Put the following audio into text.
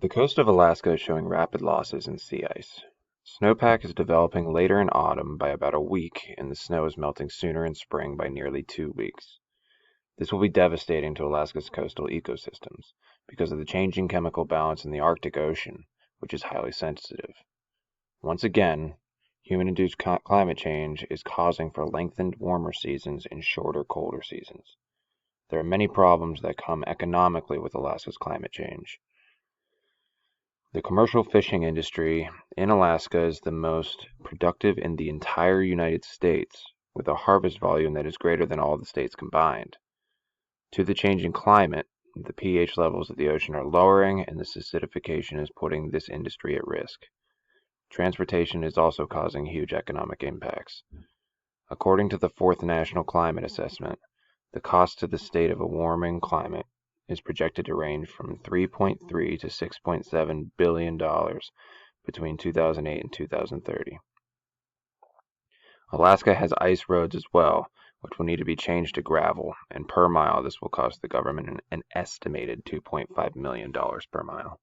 The coast of Alaska is showing rapid losses in sea ice. Snowpack is developing later in autumn by about a week, and the snow is melting sooner in spring by nearly 2 weeks. This will be devastating to Alaska's coastal ecosystems because of the changing chemical balance in the Arctic Ocean, which is highly sensitive. Once again, human-induced climate change is causing for lengthened warmer seasons and shorter colder seasons. There are many problems that come economically with Alaska's climate change. The commercial fishing industry in Alaska is the most productive in the entire United States, with a harvest volume that is greater than all the states combined. To the changing climate, the pH levels of the ocean are lowering, and this acidification is putting this industry at risk. Transportation is also causing huge economic impacts. According to the Fourth National Climate Assessment, the cost to the state of a warming climate is projected to range from $3.3 to $6.7 billion between 2008 and 2030. Alaska has ice roads as well, which will need to be changed to gravel, and per mile this will cost the government an estimated $2.5 million per mile.